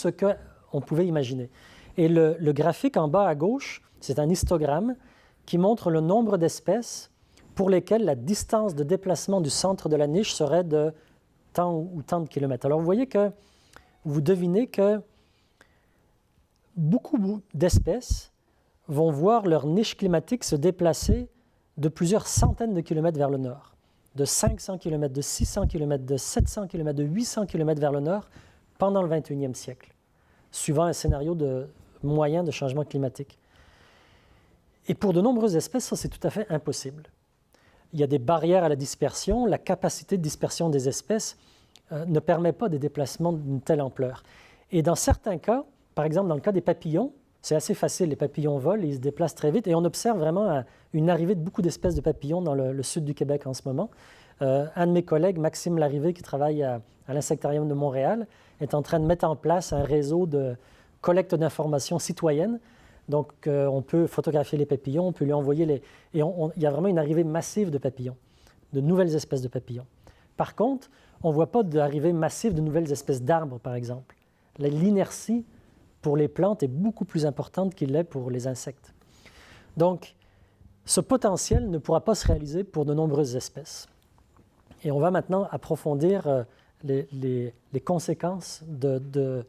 qu'on pouvait imaginer. Et le graphique en bas à gauche, c'est un histogramme qui montre le nombre d'espèces pour lesquelles la distance de déplacement du centre de la niche serait de tant ou tant de kilomètres. Alors, vous voyez que vous devinez que beaucoup d'espèces vont voir leur niche climatique se déplacer de plusieurs centaines de kilomètres vers le nord, de 500 km, de 600 km, de 700 km, de 800 km vers le nord pendant le 21e siècle, suivant un scénario moyen de changement climatique. Et pour de nombreuses espèces, ça, c'est tout à fait impossible. Il y a des barrières à la dispersion. La capacité de dispersion des espèces ne permet pas des déplacements d'une telle ampleur. Et dans certains cas, par exemple dans le cas des papillons, c'est assez facile. Les papillons volent, ils se déplacent très vite et on observe vraiment une arrivée de beaucoup d'espèces de papillons dans le sud du Québec en ce moment. Un de mes collègues, Maxime Larrivé, qui travaille à l'Insectarium de Montréal, est en train de mettre en place un réseau de collecte d'informations citoyennes. Donc, on peut photographier les papillons, on peut lui envoyer il y a vraiment une arrivée massive de papillons, de nouvelles espèces de papillons. Par contre, on ne voit pas d'arrivée massive de nouvelles espèces d'arbres, par exemple. L'inertie pour les plantes est beaucoup plus importante qu'il l'est pour les insectes. Donc, ce potentiel ne pourra pas se réaliser pour de nombreuses espèces. Et on va maintenant approfondir les conséquences de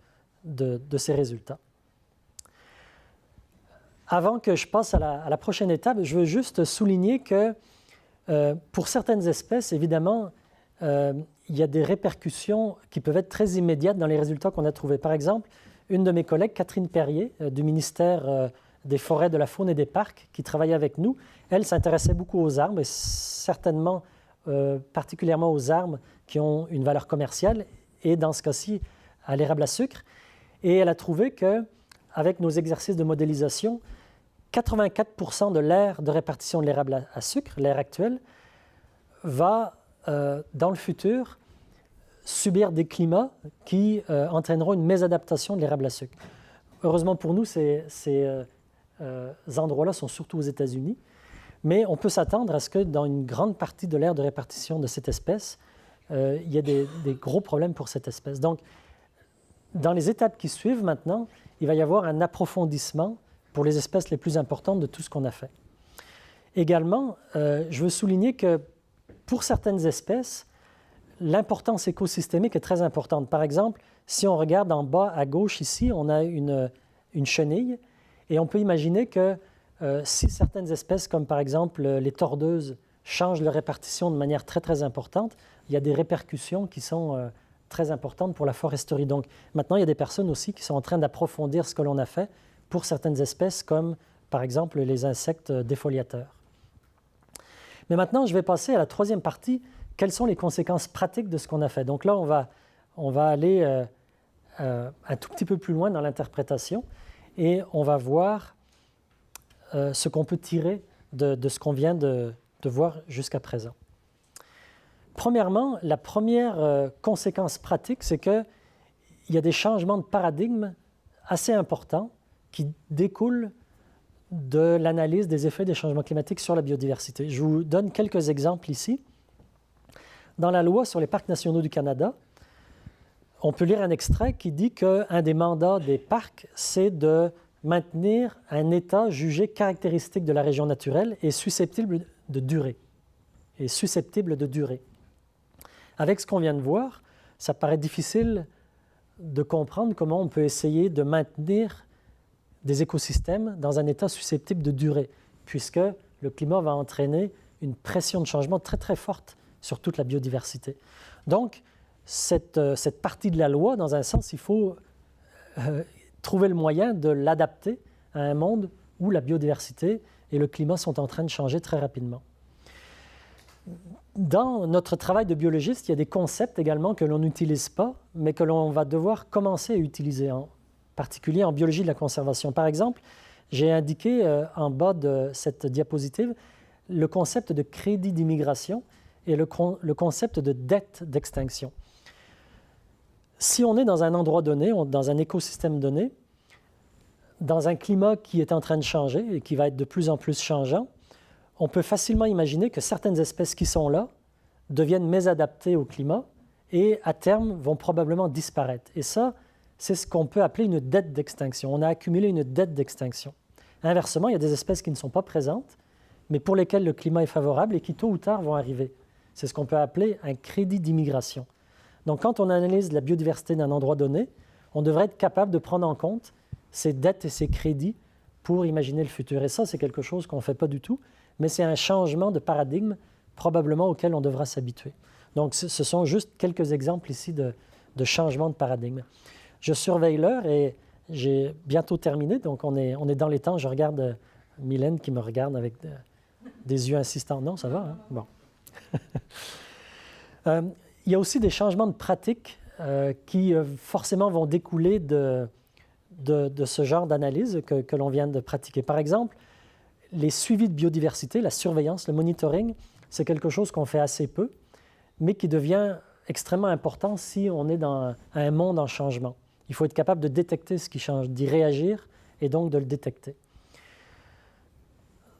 ces résultats. Avant que je passe à la prochaine étape, je veux juste souligner que pour certaines espèces, évidemment, il y a des répercussions qui peuvent être très immédiates dans les résultats qu'on a trouvés. Par exemple, une de mes collègues, Catherine Perrier, du ministère des Forêts, de la Faune et des Parcs, qui travaillait avec nous, elle s'intéressait beaucoup aux arbres et certainement particulièrement aux arbres qui ont une valeur commerciale et dans ce cas-ci, à l'érable à sucre. Et elle a trouvé qu'avec nos exercices de modélisation, 84% de l'aire de répartition de l'érable à sucre, l'aire actuelle, va, dans le futur, subir des climats qui entraîneront une mésadaptation de l'érable à sucre. Heureusement pour nous, ces endroits-là sont surtout aux États-Unis. Mais on peut s'attendre à ce que dans une grande partie de l'aire de répartition de cette espèce, il y ait des gros problèmes pour cette espèce. Donc, dans les étapes qui suivent maintenant, il va y avoir un approfondissement pour les espèces les plus importantes de tout ce qu'on a fait. Également, je veux souligner que pour certaines espèces, l'importance écosystémique est très importante. Par exemple, si on regarde en bas à gauche ici, on a une chenille et on peut imaginer que si certaines espèces, comme par exemple les tordeuses, changent leur répartition de manière très, très importante, il y a des répercussions qui sont très importantes pour la foresterie. Donc maintenant, il y a des personnes aussi qui sont en train d'approfondir ce que l'on a fait pour certaines espèces, comme par exemple les insectes défoliateurs. Mais maintenant, je vais passer à la troisième partie. Quelles sont les conséquences pratiques de ce qu'on a fait? Donc là, on va aller un tout petit peu plus loin dans l'interprétation et on va voir ce qu'on peut tirer de ce qu'on vient de voir jusqu'à présent. Premièrement, la première conséquence pratique, c'est qu'il y a des changements de paradigme assez importants qui découlent de l'analyse des effets des changements climatiques sur la biodiversité. Je vous donne quelques exemples ici. Dans la loi sur les parcs nationaux du Canada, on peut lire un extrait qui dit qu'un des mandats des parcs, c'est de maintenir un état jugé caractéristique de la région naturelle et susceptible de durer. Avec ce qu'on vient de voir, ça paraît difficile de comprendre comment on peut essayer de maintenir des écosystèmes dans un état susceptible de durer, puisque le climat va entraîner une pression de changement très, très forte sur toute la biodiversité. Donc, cette partie de la loi, dans un sens, il faut trouver le moyen de l'adapter à un monde où la biodiversité et le climat sont en train de changer très rapidement. Dans notre travail de biologiste, il y a des concepts également que l'on n'utilise pas, mais que l'on va devoir commencer à utiliser, en particulier en biologie de la conservation. Par exemple, j'ai indiqué en bas de cette diapositive le concept de crédit d'immigration et le concept de dette d'extinction. Si on est dans un endroit donné, dans un écosystème donné, dans un climat qui est en train de changer et qui va être de plus en plus changeant, on peut facilement imaginer que certaines espèces qui sont là deviennent mésadaptées au climat et à terme vont probablement disparaître. Et ça, c'est ce qu'on peut appeler une dette d'extinction. On a accumulé une dette d'extinction. Inversement, il y a des espèces qui ne sont pas présentes, mais pour lesquelles le climat est favorable et qui tôt ou tard vont arriver. C'est ce qu'on peut appeler un crédit d'immigration. Donc, quand on analyse la biodiversité d'un endroit donné, on devrait être capable de prendre en compte ces dettes et ces crédits pour imaginer le futur. Et ça, c'est quelque chose qu'on ne fait pas du tout, mais c'est un changement de paradigme probablement auquel on devra s'habituer. Donc, ce sont juste quelques exemples ici de changement de paradigme. Je surveille l'heure et j'ai bientôt terminé, donc on est dans les temps. Je regarde Mylène qui me regarde avec des yeux insistants. Non, ça va, hein? Bon. Il y a aussi des changements de pratique qui forcément vont découler de ce genre d'analyse que l'on vient de pratiquer. Par exemple, les suivis de biodiversité, la surveillance, le monitoring, c'est quelque chose qu'on fait assez peu, mais qui devient extrêmement important si on est dans un monde en changement. Il faut être capable de détecter ce qui change, d'y réagir et donc de le détecter.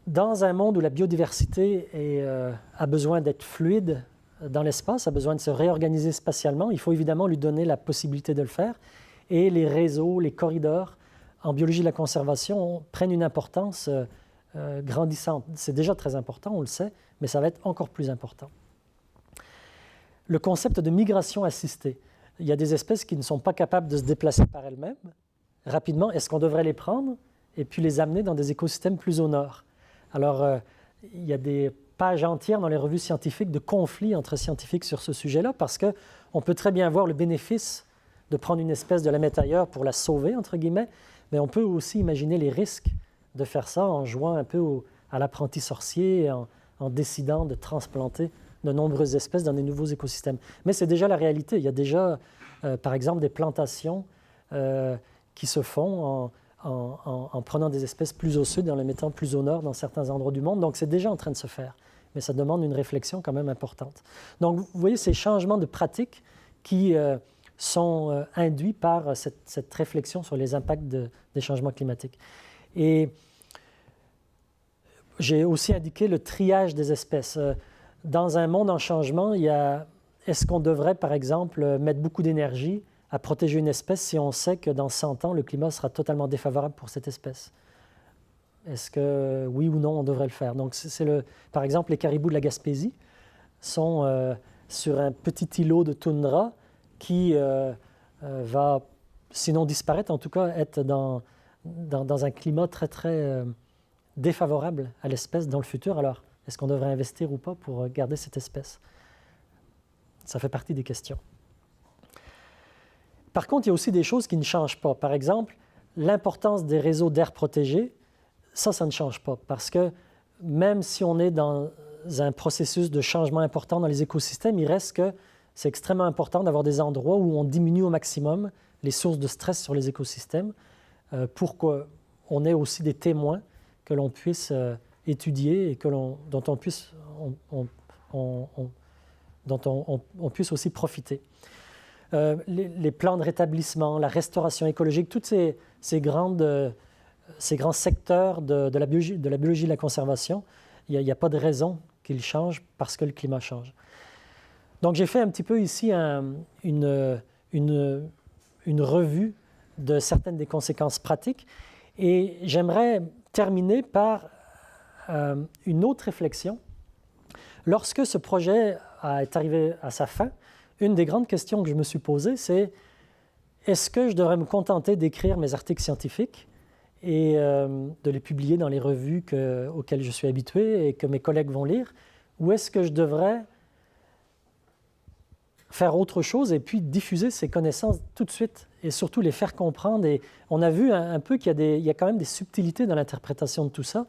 Dans un monde où la biodiversité a besoin d'être fluide dans l'espace, a besoin de se réorganiser spatialement, il faut évidemment lui donner la possibilité de le faire. Et les réseaux, les corridors en biologie de la conservation prennent une importance grandissante. C'est déjà très important, on le sait, mais ça va être encore plus important. Le concept de migration assistée. Il y a des espèces qui ne sont pas capables de se déplacer par elles-mêmes rapidement. Est-ce qu'on devrait les prendre et puis les amener dans des écosystèmes plus au nord? Alors, il y a des pages entières dans les revues scientifiques de conflits entre scientifiques sur ce sujet-là parce qu'on peut très bien voir le bénéfice de prendre une espèce, de la mettre ailleurs pour la sauver, entre guillemets, mais on peut aussi imaginer les risques de faire ça en jouant un peu à l'apprenti sorcier, en décidant de transplanter de nombreuses espèces dans des nouveaux écosystèmes. Mais c'est déjà la réalité. Il y a déjà, par exemple, des plantations qui se font en prenant des espèces plus au sud et en les mettant plus au nord dans certains endroits du monde. Donc, c'est déjà en train de se faire. Mais ça demande une réflexion quand même importante. Donc, vous voyez ces changements de pratiques qui sont induits par cette réflexion sur les impacts des changements climatiques. Et j'ai aussi indiqué le triage des espèces. Dans un monde en changement, est-ce qu'on devrait, par exemple, mettre beaucoup d'énergie à protéger une espèce si on sait que dans 100 ans, le climat sera totalement défavorable pour cette espèce? Est-ce que oui ou non, on devrait le faire? Donc, par exemple, les caribous de la Gaspésie sont sur un petit îlot de toundra qui va, sinon disparaître, en tout cas être dans un climat très, très défavorable à l'espèce dans le futur. Alors, est-ce qu'on devrait investir ou pas pour garder cette espèce? Ça fait partie des questions. Par contre, il y a aussi des choses qui ne changent pas. Par exemple, l'importance des réseaux d'aires protégées, ça ne change pas. Parce que même si on est dans un processus de changement important dans les écosystèmes, il reste que c'est extrêmement important d'avoir des endroits où on diminue au maximum les sources de stress sur les écosystèmes pour qu'on ait aussi des témoins que l'on puisse étudier et dont on puisse aussi profiter. Les plans de rétablissement, la restauration écologique, tous ces grands secteurs de la biologie de la conservation, il n'y a pas de raison qu'ils changent parce que le climat change. Donc, j'ai fait un petit peu ici une revue de certaines des conséquences pratiques et j'aimerais terminer par une autre réflexion. Lorsque ce projet est arrivé à sa fin, une des grandes questions que je me suis posée, c'est est-ce que je devrais me contenter d'écrire mes articles scientifiques et de les publier dans les revues auxquelles je suis habitué et que mes collègues vont lire, ou est-ce que je devrais faire autre chose et puis diffuser ces connaissances tout de suite et surtout les faire comprendre. Et on a vu un peu qu'il y a quand même des subtilités dans l'interprétation de tout ça.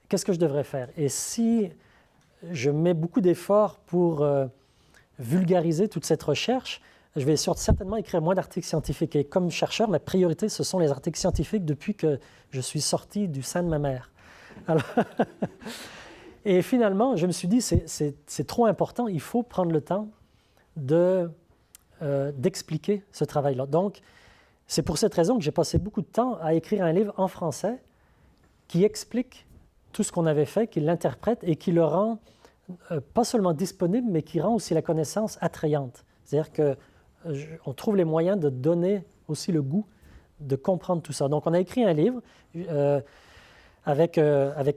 Qu'est-ce que je devrais faire? Et si je mets beaucoup d'efforts pour vulgariser toute cette recherche, je vais certainement écrire moins d'articles scientifiques. Et comme chercheur, ma priorité, ce sont les articles scientifiques depuis que je suis sorti du sein de ma mère. Alors et finalement, je me suis dit, c'est trop important, il faut prendre le temps d'expliquer ce travail-là. Donc, c'est pour cette raison que j'ai passé beaucoup de temps à écrire un livre en français qui explique tout ce qu'on avait fait, qui l'interprète et qui le rend pas seulement disponible, mais qui rend aussi la connaissance attrayante. C'est-à-dire qu'on trouve les moyens de donner aussi le goût de comprendre tout ça. Donc, on a écrit un livre avec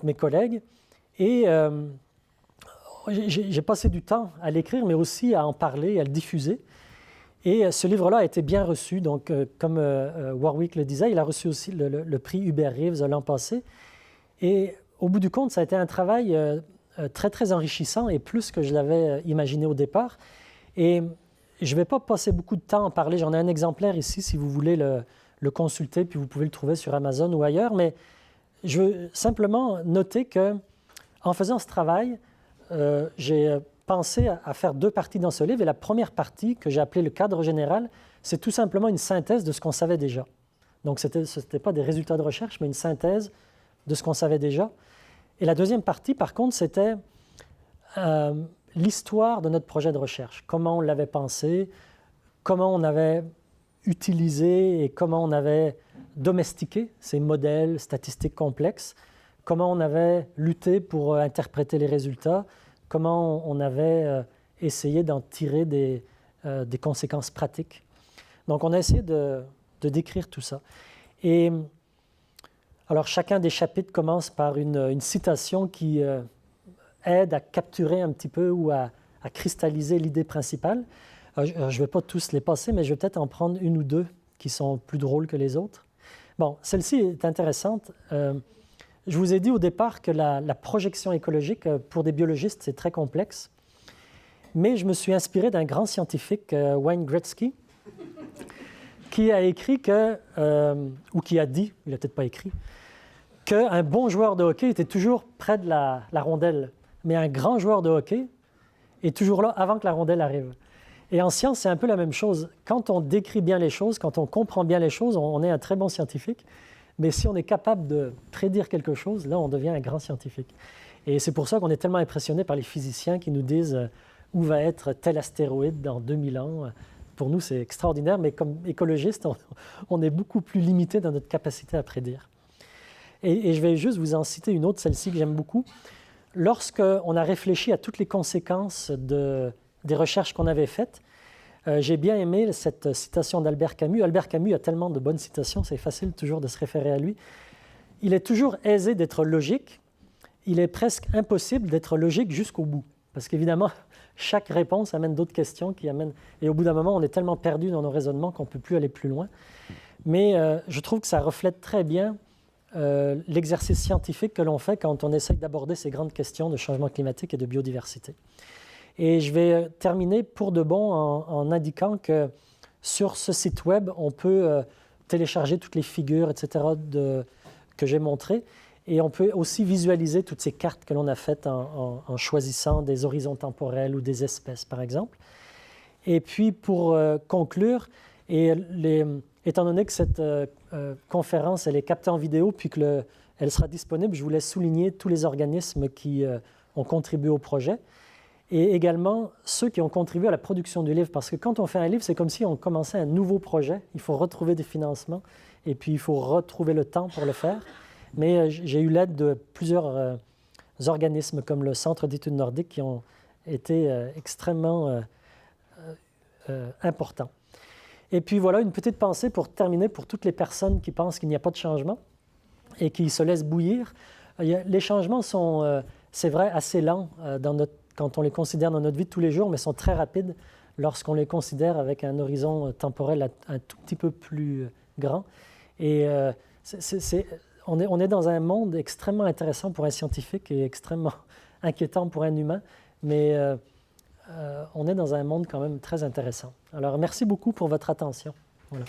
mes collègues et j'ai passé du temps à l'écrire, mais aussi à en parler, à le diffuser. Et ce livre-là a été bien reçu. Donc, comme Warwick le disait, il a reçu aussi le prix Hubert Reeves l'an passé. Et au bout du compte, ça a été un travail très, très enrichissant et plus que je l'avais imaginé au départ. Et je ne vais pas passer beaucoup de temps à en parler. J'en ai un exemplaire ici, si vous voulez le consulter, puis vous pouvez le trouver sur Amazon ou ailleurs. Mais je veux simplement noter qu'en faisant ce travail, j'ai pensé à faire deux parties dans ce livre. Et la première partie, que j'ai appelée le cadre général, c'est tout simplement une synthèse de ce qu'on savait déjà. Donc, ce n'était pas des résultats de recherche, mais une synthèse de ce qu'on savait déjà. Et la deuxième partie, par contre, c'était l'histoire de notre projet de recherche. Comment on l'avait pensé, comment on avait utilisé et comment on avait domestiqué ces modèles statistiques complexes, comment on avait lutté pour interpréter les résultats, comment on avait essayé d'en tirer des conséquences pratiques. Donc, on a essayé de décrire tout ça. Et alors, chacun des chapitres commence par une citation qui aide à capturer un petit peu ou à cristalliser l'idée principale. Je ne vais pas tous les passer, mais je vais peut-être en prendre une ou deux qui sont plus drôles que les autres. Bon, celle-ci est intéressante. Je vous ai dit au départ que la projection écologique, pour des biologistes, c'est très complexe. Mais je me suis inspiré d'un grand scientifique, Wayne Gretzky, qui a écrit ou qui a dit, il n'a peut-être pas écrit, qu'un bon joueur de hockey était toujours près de la rondelle. Mais un grand joueur de hockey est toujours là avant que la rondelle arrive. Et en science, c'est un peu la même chose. Quand on décrit bien les choses, quand on comprend bien les choses, on est un très bon scientifique. Mais si on est capable de prédire quelque chose, là, on devient un grand scientifique. Et c'est pour ça qu'on est tellement impressionné par les physiciens qui nous disent où va être tel astéroïde dans 2000 ans. Pour nous, c'est extraordinaire, mais comme écologistes, on est beaucoup plus limité dans notre capacité à prédire. Et je vais juste vous en citer une autre, celle-ci que j'aime beaucoup. Lorsqu'on a réfléchi à toutes les conséquences des recherches qu'on avait faites, j'ai bien aimé cette citation d'Albert Camus. Albert Camus a tellement de bonnes citations, c'est facile toujours de se référer à lui. Il est toujours aisé d'être logique, il est presque impossible d'être logique jusqu'au bout. Parce qu'évidemment, chaque réponse amène d'autres questions qui amènent... Et au bout d'un moment, on est tellement perdu dans nos raisonnements qu'on ne peut plus aller plus loin. Mais je trouve que ça reflète très bien l'exercice scientifique que l'on fait quand on essaye d'aborder ces grandes questions de changement climatique et de biodiversité. Et je vais terminer pour de bon en indiquant que sur ce site web, on peut télécharger toutes les figures, etc., que j'ai montrées. Et on peut aussi visualiser toutes ces cartes que l'on a faites en choisissant des horizons temporels ou des espèces, par exemple. Et puis, pour conclure, étant donné que cette conférence elle est captée en vidéo, puis qu'elle sera disponible, je voulais souligner tous les organismes qui ont contribué au projet et également ceux qui ont contribué à la production du livre. Parce que quand on fait un livre, c'est comme si on commençait un nouveau projet. Il faut retrouver des financements et puis il faut retrouver le temps pour le faire. Mais j'ai eu l'aide de plusieurs organismes comme le Centre d'études nordiques qui ont été extrêmement importants. Et puis voilà, une petite pensée pour terminer pour toutes les personnes qui pensent qu'il n'y a pas de changement et qui se laissent bouillir. Les changements sont, c'est vrai, assez lents quand on les considère dans notre vie de tous les jours, mais sont très rapides lorsqu'on les considère avec un horizon temporel un tout petit peu plus grand. Et on est dans un monde extrêmement intéressant pour un scientifique et extrêmement inquiétant pour un humain, mais on est dans un monde quand même très intéressant. Alors, merci beaucoup pour votre attention. Voilà.